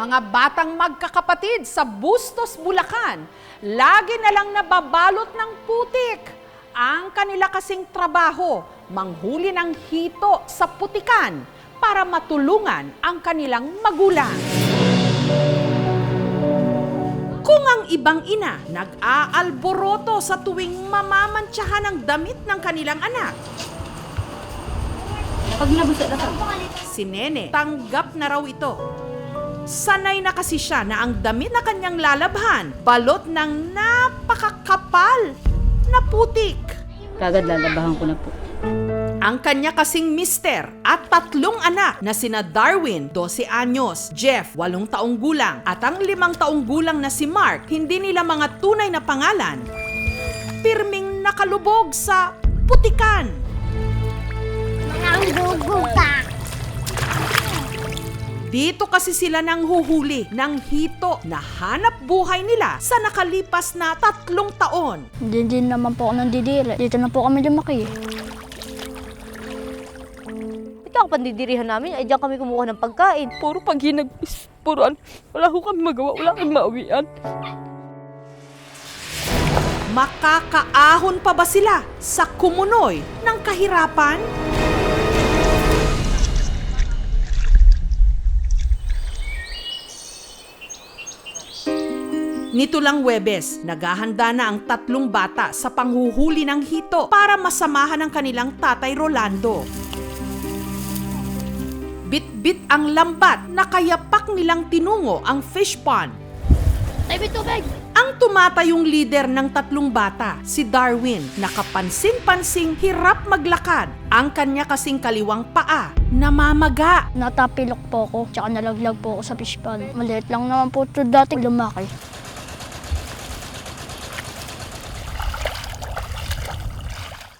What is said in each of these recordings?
Mga batang magkakapatid sa Bustos, Bulacan, lagi na lang nababalot ng putik. Ang kanila kasing trabaho, manghuli ng hito sa putikan para matulungan ang kanilang magulang. Kung ang ibang ina nag-aalboroto sa tuwing mamamantsahan ang damit ng kanilang anak, Pag nabusa na si Nene tanggap na raw ito. Sanay na kasi siya na ang damit na kanyang lalabhan, balot ng napakakapal na putik. Kagad lalabahan ko na po. Ang kanya kasing mister at 3 anak na sina Darwin, 12 anyos, Jeff, 8 taong gulang, at ang 5 taong gulang na si Mark, hindi nila mga tunay na pangalan, pirming nakalubog sa putikan. Dito kasi sila nang huhuli ng hito na hanap buhay nila sa nakalipas na 3 taon. Hindi naman po ako nandidiri. Dito na po kami lumaki. Ito ang pandidirihan namin, ay diyan kami kumuha ng pagkain. Puro paghinagpis, puro wala ko kami magawa, wala kami mauwian. Makakaahon pa ba sila sa kumunoy ng kahirapan? Nito lang Huwebes, naghahanda na ang 3 bata sa panghuhuli ng hito para masamahan ang kanilang tatay Rolando. Bit-bit ang lambat na kayapak nilang tinungo ang fish pond. Ang tumatayong leader ng 3 bata, si Darwin, nakapansin-pansing hirap maglakad. Ang kanya kasing kaliwang paa, namamaga. Natapilok po ako, tsaka nalaglag po ako sa fish pond. Maliit lang naman po ito dati lumaki.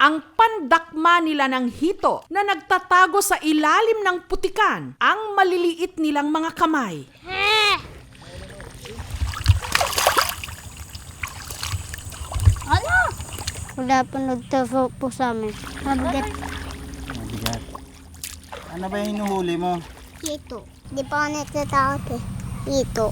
Ang pandakma nila ng hito na nagtatago sa ilalim ng putikan, ang maliliit nilang mga kamay. Wala po nagturo po sa amin. Mabigat Mabigat. Ano ba yung hinuhuli mo? ito. Di pa ako natatakot eh. Ito.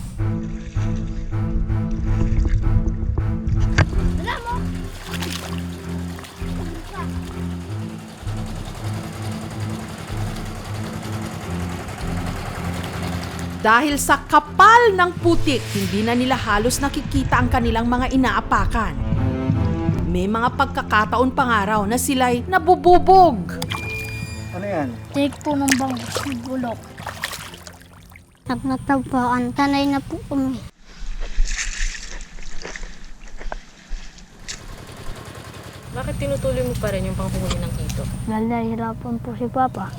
Dahil sa kapal ng putik, hindi na nila halos nakikita ang kanilang mga inaapakan. May mga pagkakataon pangaraw na sila'y nabububog. Ano yan? Take po ng bangus, bulok. Nagtatagpaan. Tanay na po kami. Bakit tinutuloy mo pa rin yung panghuhuli ng hito? Dahil nahihirapan po si Papa.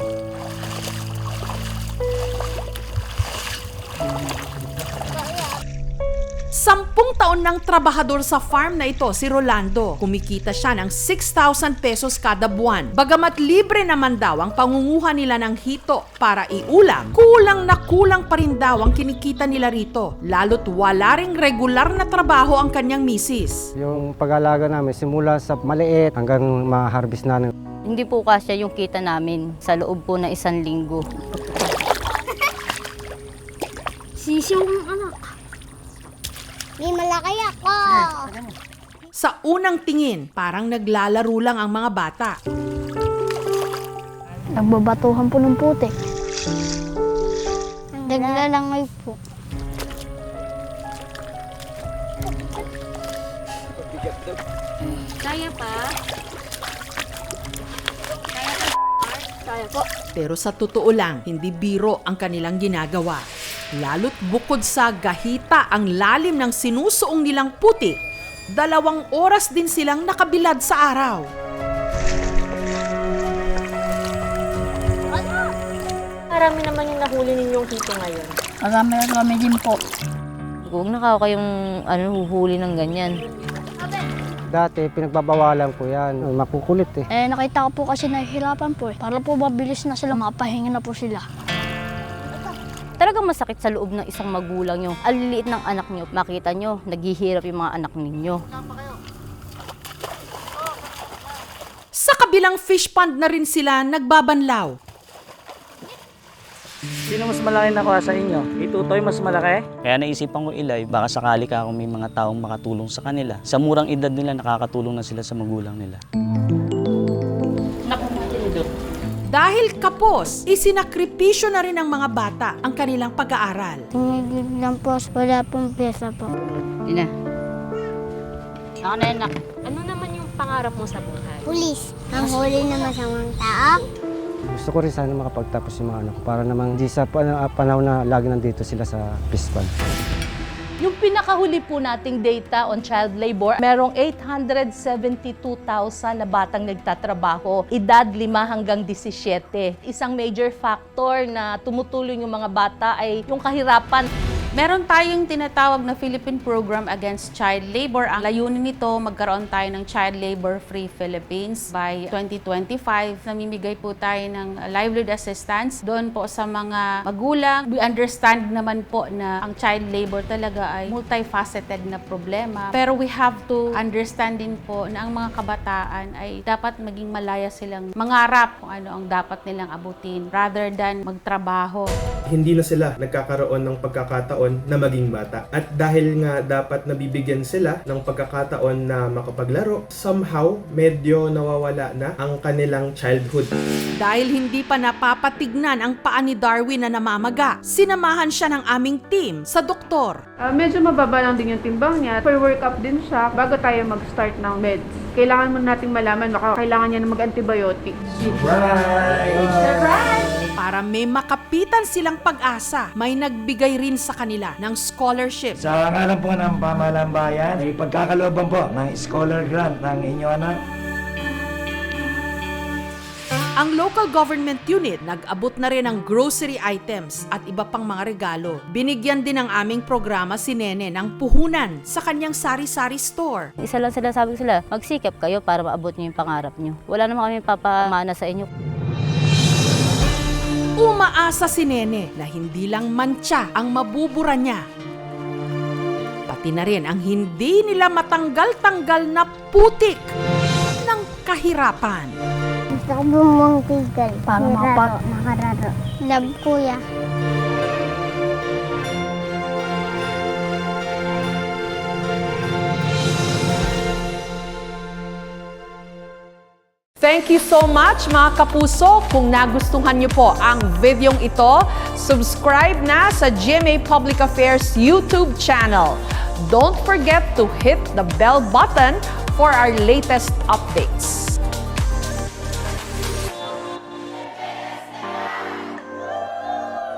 Sampung taon ng trabahador sa farm na ito si Rolando. Kumikita siya ng 6,000 pesos kada buwan. Bagamat libre naman daw ang pangunguha nila ng hito para iulam, kulang na kulang pa rin daw ang kinikita nila rito. Lalo't wala ring regular na trabaho ang kanyang misis. Yung pag-alaga namin, simula sa maliit hanggang ma-harvest namin. Hindi po kasya yung kita namin sa loob po ng 1 linggo. Sisiw ng anak. May malaki ako. Sa unang tingin, parang naglalaro lang ang mga bata. Nagbabatuhan po ng putik. Naglalangay po. Kaya pa? Kaya po. Pero sa totoo lang, hindi biro ang kanilang ginagawa. Lalo't bukod sa gahita ang lalim ng sinusuong nilang putik, 2 oras din silang nakabilad sa araw. Marami naman yung nahuli ninyong hito ngayon. Marami din po. Huwag na kayong huhuli ng ganyan. Dati, pinagbabawalan ko yan. Makukulit eh. Nakita ko po kasi nahihirapan po eh. Para po mabilis na sila, mapahinga na po sila. Talagang masakit sa loob ng isang magulang yung aliliit ng anak nyo. Makita nyo, naghihirap yung mga anak ninyo. Sa kabilang fish pond na rin sila nagbabanlaw. Sino mas malaki nakuha sa inyo? Itutoy mas malaki? Kaya naisipan ko ilay, baka sakali ka kung may mga taong makatulong sa kanila. Sa murang edad nila, nakakatulong na sila sa magulang nila. Dahil kapos, isinakripisyo na rin ng mga bata ang kanilang pag-aaral. Tumigil lang po, wala pong pesa po. Ina. Ako na anak. Ano naman yung pangarap mo sa buhay? Pulis. Ang huli na masamang tao. Gusto ko rin sana makapagtapos yung mga anak ko para namang di sa panahon na lagi nandito sila sa Pispan. Yung pinakahuli po nating data on child labor, merong 872,000 na batang nagtatrabaho, edad 5 hanggang 17. Isang major factor na tumutulong yung mga bata ay yung kahirapan. Meron tayong tinatawag na Philippine Program Against Child Labor. Ang layunin nito, magkaroon tayo ng Child Labor Free Philippines by 2025. Namimigay po tayo ng livelihood assistance doon po sa mga magulang. We understand naman po na ang child labor talaga ay multifaceted na problema. Pero we have to understand din po na ang mga kabataan ay dapat maging malaya silang mangarap kung ano ang dapat nilang abutin rather than magtrabaho. Hindi na sila nagkakaroon ng pagkakataon na maging bata. At dahil nga dapat nabibigyan sila ng pagkakataon na makapaglaro, somehow medyo nawawala na ang kanilang childhood. Dahil hindi pa napapatignan ang paa ni Darwin na namamaga, sinamahan siya ng aming team sa doktor. Medyo mababa lang din yung timbang niya. Per workup din siya bago tayo mag-start ng meds. Kailangan mo nating malaman baka kailangan niya na mag-antibiotics. Para may makapitan silang pag-asa, may nagbigay rin sa kanila ng scholarship. Sa ngalan po ng pamahalang bayan, ay pagkakalooban po ng scholar grant ng inyong anak. Ang local government unit nag-abot na rin ng grocery items at iba pang mga regalo. Binigyan din ng aming programa si Nene ng puhunan sa kanyang sari-sari store. Isa lang sila, sabi ko sila, magsikap kayo para maabot niyo yung pangarap niyo. Wala naman kami papamana sa inyo. Umaasa si Nene na hindi lang mantsa ang mabubura niya. Pati na rin ang hindi nila matanggal-tanggal na putik ng kahirapan. Gusto ko bumong tigil. Para makararo. Love, kuya. Thank you so much mga kapuso. Kung nagustuhan niyo po ang videong ito, subscribe na sa GMA Public Affairs YouTube channel. Don't forget to hit the bell button for our latest updates.